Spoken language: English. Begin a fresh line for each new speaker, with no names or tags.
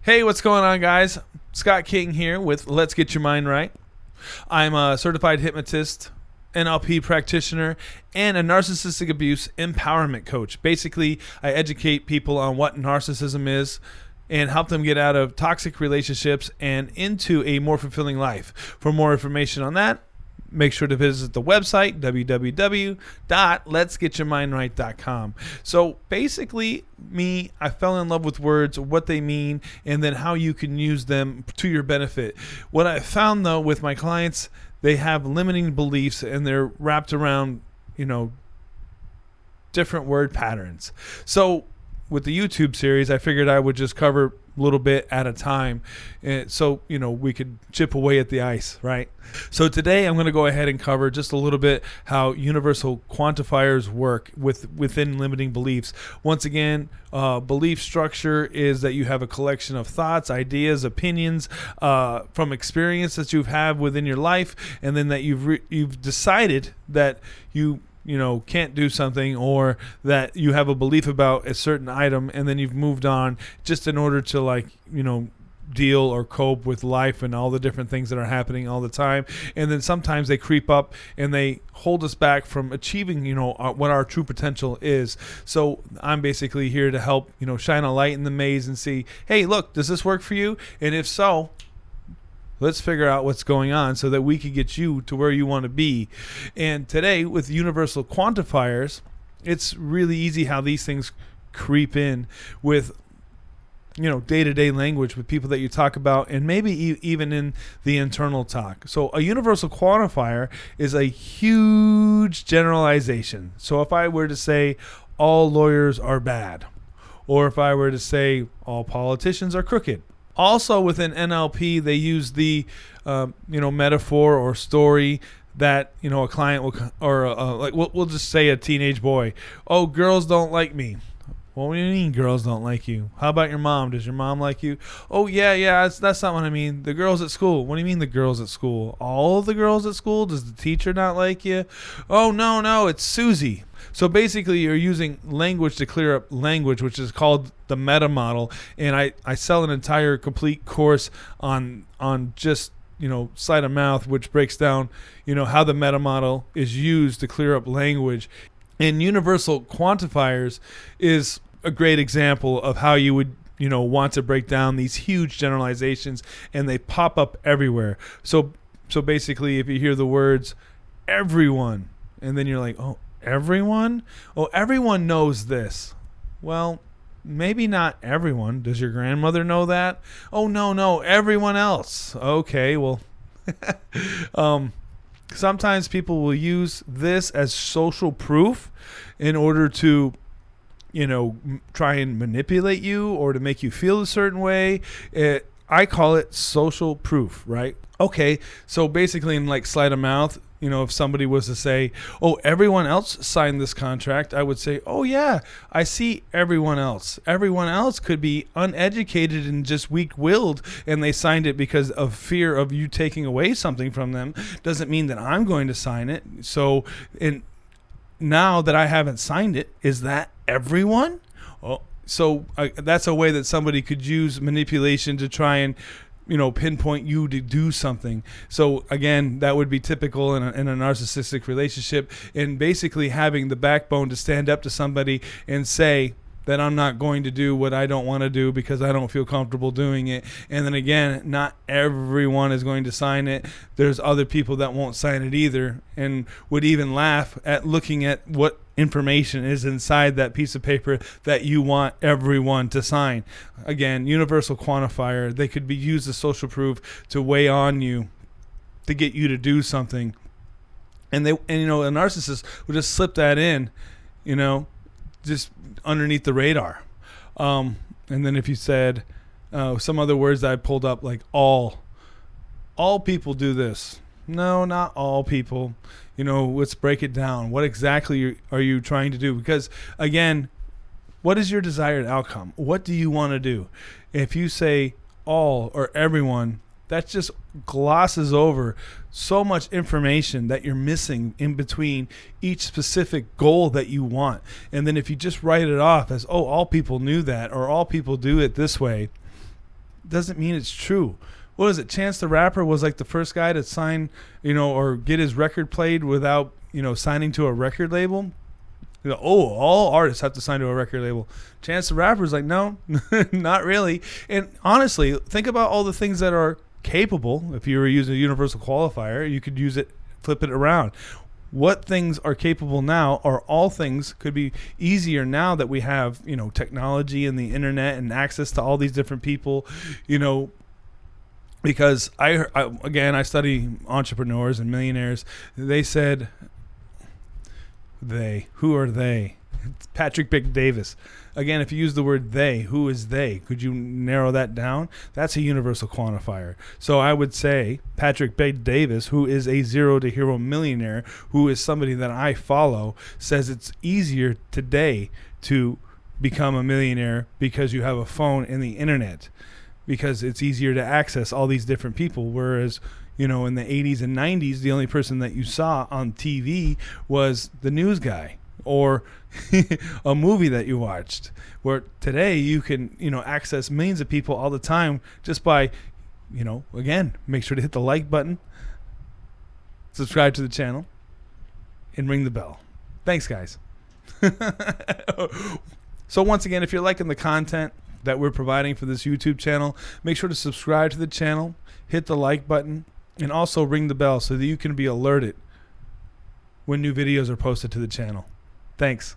Hey, what's going on, guys? Scott King here with Let's Get Your Mind Right. I'm a certified hypnotist, NLP practitioner, and a narcissistic abuse empowerment coach. Basically, I educate people on what narcissism is and help them get out of toxic relationships and into a more fulfilling life. For more information on that, make sure to visit the website, www.letsgetyourmindright.com. So basically, I fell in love with words, what they mean, and then how you can use them to your benefit. What I found, though, with my clients, they have limiting beliefs, and they're wrapped around, different word patterns. So with the YouTube series, I figured I would just cover a little bit at a time, and so we could chip away at the ice, right? So today I'm going to go ahead and cover just a little bit how universal quantifiers work within limiting beliefs. Once again, belief structure is that you have a collection of thoughts, ideas, opinions from experience that you've had within your life, and then that you've decided that you can't do something, or that you have a belief about a certain item, and then you've moved on just in order to deal or cope with life and all the different things that are happening all the time. And then sometimes they creep up and they hold us back from achieving, what our true potential is. So I'm basically here to help, shine a light in the maze and see, hey, look, does this work for you? And if so, let's figure out what's going on so that we can get you to where you want to be. And today, with universal quantifiers, it's really easy how these things creep in with, day-to-day language with people that you talk about, and maybe even in the internal talk. So a universal quantifier is a huge generalization. So if I were to say all lawyers are bad, or if I were to say all politicians are crooked. Also within NLP, they use the metaphor or story that a client will, or we'll just say a teenage boy. Oh, girls don't like me. Well, what do you mean girls don't like you? How about your mom? Does your mom like you? Oh, yeah, that's not what I mean. The girls at school. What do you mean the girls at school? All of the girls at school? Does the teacher not like you? Oh, no, it's Susie. So basically, you're using language to clear up language, which is called the meta model. And I sell an entire complete course on just sleight of mouth, which breaks down how the meta model is used to clear up language. And universal quantifiers is a great example of how you would want to break down these huge generalizations, and they pop up everywhere. So basically, if you hear the words everyone, and then you're like, oh, everyone? Oh, everyone knows this. Well, maybe not everyone. Does your grandmother know that? Oh, no, everyone else. Okay, well, sometimes people will use this as social proof in order to, try and manipulate you or to make you feel a certain way. I call it social proof, right? Okay, so basically in sleight of mouth, if somebody was to say, oh, everyone else signed this contract, I would say, oh, yeah, I see everyone else. Everyone else could be uneducated and just weak-willed, and they signed it because of fear of you taking away something from them. Doesn't mean that I'm going to sign it. So now that I haven't signed it, is that everyone? Oh, so that's a way that somebody could use manipulation to try and pinpoint you to do something. So again, that would be typical in a narcissistic relationship, and basically having the backbone to stand up to somebody and say that I'm not going to do what I don't want to do because I don't feel comfortable doing it. And then again, not everyone is going to sign it. There's other people that won't sign it either, and would even laugh at looking at what information is inside that piece of paper that you want everyone to sign. Again, universal quantifier, they could be used as social proof to weigh on you to get you to do something. And a narcissist would just slip that in, just underneath the radar. And then if you said some other words that I pulled up, like all people do this. No, not all people. Let's break it down. What exactly are you trying to do? Because again, what is your desired outcome? What do you want to do? If you say all or everyone, that just glosses over so much information that you're missing in between each specific goal that you want. And then if you just write it off as, oh, all people knew that, or all people do it this way, doesn't mean it's true. What is it? Chance the Rapper was like the first guy to sign, or get his record played without, signing to a record label. All artists have to sign to a record label. Chance the Rapper's like, no, not really. And honestly, think about all the things that are capable. If you were using a universal qualifier, you could use it, flip it around. What things are capable now, or all things could be easier now that we have, technology and the internet and access to all these different people, because I study entrepreneurs and millionaires. They said, who are they? It's Patrick Big Davis. Again, if you use the word they, who is they? Could you narrow that down? That's a universal quantifier. So I would say Patrick Big Davis, who is a zero to hero millionaire, who is somebody that I follow, says it's easier today to become a millionaire because you have a phone and the internet, because it's easier to access all these different people. Whereas, in the 80s and 90s, the only person that you saw on TV was the news guy or a movie that you watched. Where today you can, access millions of people all the time just by, again, make sure to hit the like button, subscribe to the channel, and ring the bell. Thanks, guys. So once again, if you're liking the content that we're providing for this YouTube channel, make sure to subscribe to the channel, hit the like button, and also ring the bell so that you can be alerted when new videos are posted to the channel. Thanks.